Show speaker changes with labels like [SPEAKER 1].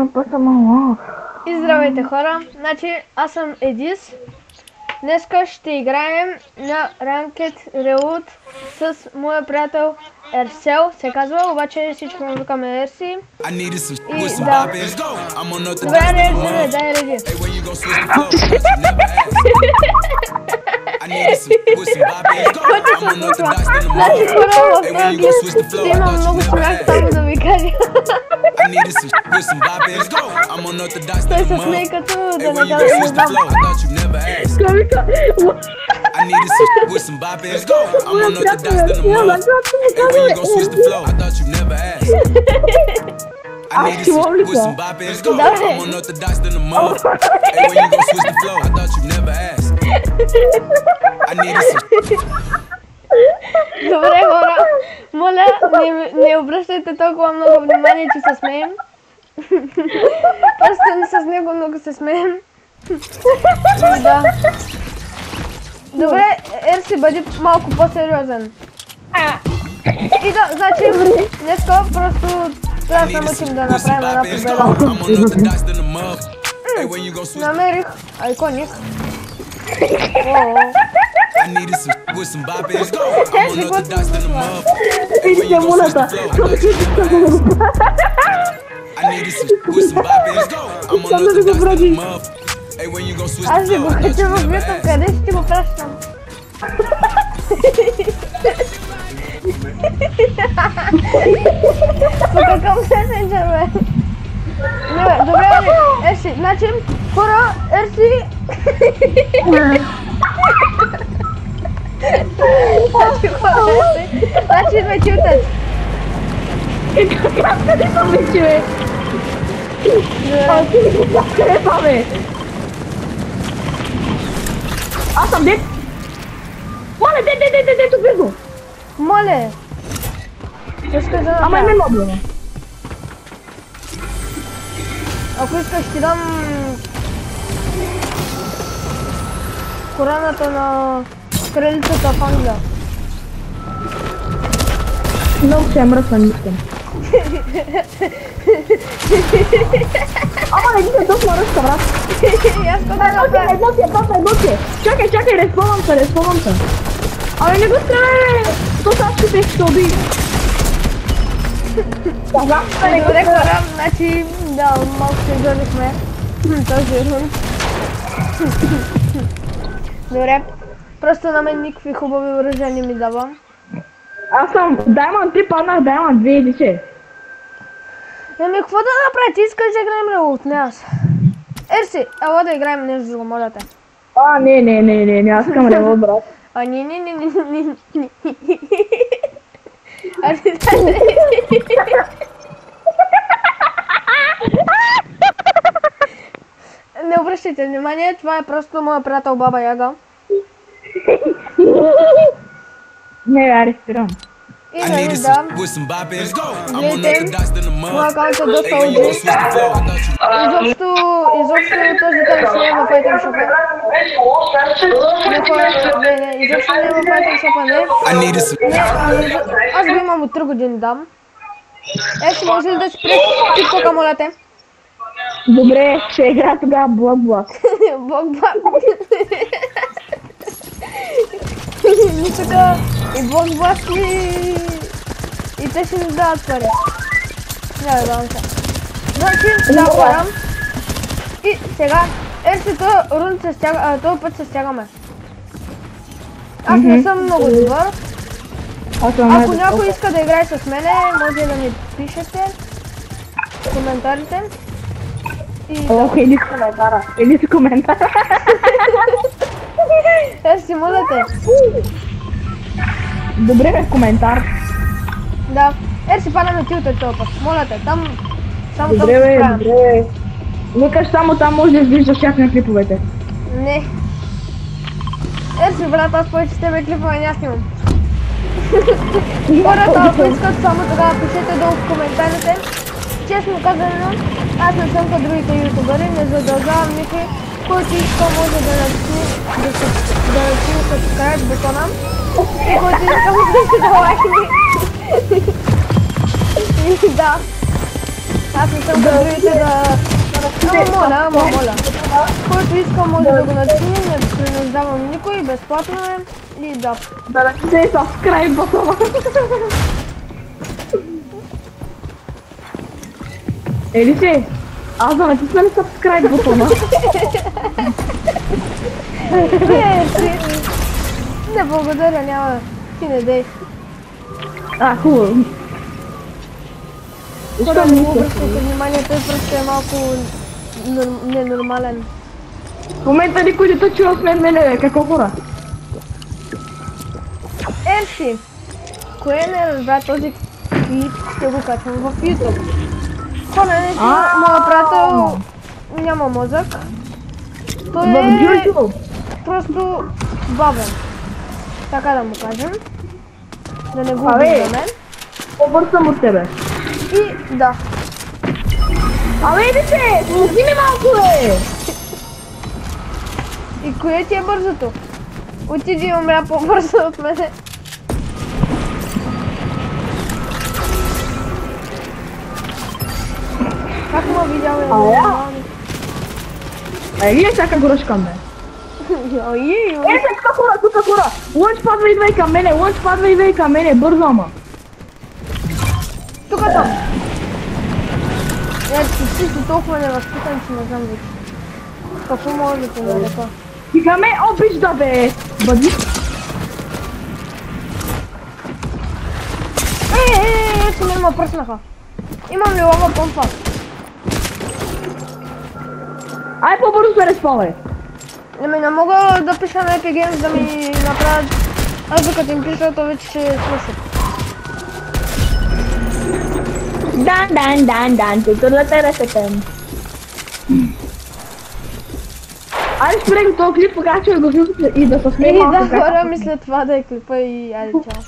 [SPEAKER 1] напаса мала.
[SPEAKER 2] И здравейте хора, значи аз съм Едис. Днеска ще играем на Ranked Reload с моя приятел Ерсел, се казва, обаче всичко му викаме Ерси. И да. Добре, реди, дай реди. Значи хора в този гейм ще има много смях, само да ви кажа. Той се смее като да не кажа, не знам. Добре хора, моля не обръщайте толкова много внимание, че се смеем. Просто с него много се смеем. Да. Добре, Ерси, бъди малко по-сериозен. И да, значи, днеска просто трябва да се мъчим да направим една победа. Намерих айконик. Ерси, какво се случва?
[SPEAKER 1] Видите мулата. Искам да ви го вради.
[SPEAKER 2] Аз ще го кача в YouTube, къде ще го пращам? По какъв месенджер, бе? Добре, Ерси, значи, хора, Ерси... Значи, идва чутът.
[SPEAKER 1] Как да съм вече, бе? Къде това, бе? Аз съм дет! Моля, дет, убий го!
[SPEAKER 2] Моля! Искаш да
[SPEAKER 1] Ама име мобилно.
[SPEAKER 2] Ако искаш ти дам... короната на кралицата в Англия.
[SPEAKER 1] Много се мръсна, не искам. Ама не ги толкова мръска, брат. Едно си е. Чакай, респомвам се. Абе не го стреляй, бе! То сега ще уби.
[SPEAKER 2] Добре хора, значи да, малко се изгодихме този рун. Добре, просто на мен никакви хубави оръжия не ми дава.
[SPEAKER 1] Аз съм Diamond 3, паднах Diamond 2 или че?
[SPEAKER 2] Еми, какво да направи? Ти искаш да играем Reload, не аз. Ерси, ела да играем нещо друго, моля те.
[SPEAKER 1] Не, аз искам Reload, брат.
[SPEAKER 2] Не. Не обръщайте внимание, това е просто моя приятел Баба Яга.
[SPEAKER 1] Не, аре, спирам.
[SPEAKER 2] И да, гледайте, моя акаунт е доста OG. Изобщо този тайм не е във Fighting Shop. Изобщо не е във Fighting Shop, не. Аз го имам от 3 години, дам. Ерси, може ли да си през тиктока, моля те?
[SPEAKER 1] Добре, ще игра тогава блок.
[SPEAKER 2] Блок. И тука и блок и те ще ни дават пари. Няма да давам се. Значи, да хора. И сега, Ерси, този път се стягаме. Аз не съм много добър. Ако някой иска да играе с мене, може да ми пишете в коментарите.
[SPEAKER 1] Ох, или си коментара.
[SPEAKER 2] Ерси, моля те.
[SPEAKER 1] Добре, бе, в коментар.
[SPEAKER 2] Да. Ерси, падаме тилта този път. Моля те, там... Само
[SPEAKER 1] добре, бе. Викаш само там може да изглеждаш чак на клиповете.
[SPEAKER 2] Не. Ерси, брат, аз повече с тебе клипове не снимам. Хората, ако искат, само тогава пишете долу в коментарите. Честно казано, аз не съм като другите ютубъри, не задължавам никой, който иска може да натисне subscribe бутона и който иска може да лайкне. И да. Аз не съм като другите да... Ама моля. Който иска може да го натисне, не принуждавам никой, безплатно е и да.
[SPEAKER 1] Да натисне subscribe бутона. Ели си, аз да натисна ли subscribe бутона?
[SPEAKER 2] Не, благодаря, няма. Ти не дей.
[SPEAKER 1] Хубаво.
[SPEAKER 2] Хора, не му обръщайте внимание, той просто е малко ненормален.
[SPEAKER 1] В момента никой не те чува след мене, какво хора?
[SPEAKER 2] Емси, кое не разбра този клип, ще го качвам в YouTube. Хора, не си, моят приятел няма мозък. Той е просто бавен. Така да му кажем. Да не го обиждаме.
[SPEAKER 1] По-бърз съм от тебе.
[SPEAKER 2] И да.
[SPEAKER 1] Абе, иди се! Помогни ми малко, бе!
[SPEAKER 2] И кое ти е бързото? Отиди и умря по-бързо от мене. Как ма видял е нормални?
[SPEAKER 1] Ели е всяка горъж към мен. Тука хора! Лънч падва идва и към мене, бързо ама.
[SPEAKER 2] Тука там. Ти си толкова невъзпитан, че не знам вече. Какво може да те нарека?
[SPEAKER 1] Тига ме обижда, бе! Бъди!
[SPEAKER 2] Ето ме ма пръснаха. Имам ли лава помпа?
[SPEAKER 1] Ай, по-бързо се респавай!
[SPEAKER 2] Не мога да пиша на Epic Games да ми направят... Аз докато им пиша, то вече ще слушат.
[SPEAKER 1] Дан, тутурлата ръката. Айде спрей го този клип, така че го и да се смея малко.
[SPEAKER 2] Да, хора, мисля това да е клипа и айде чао.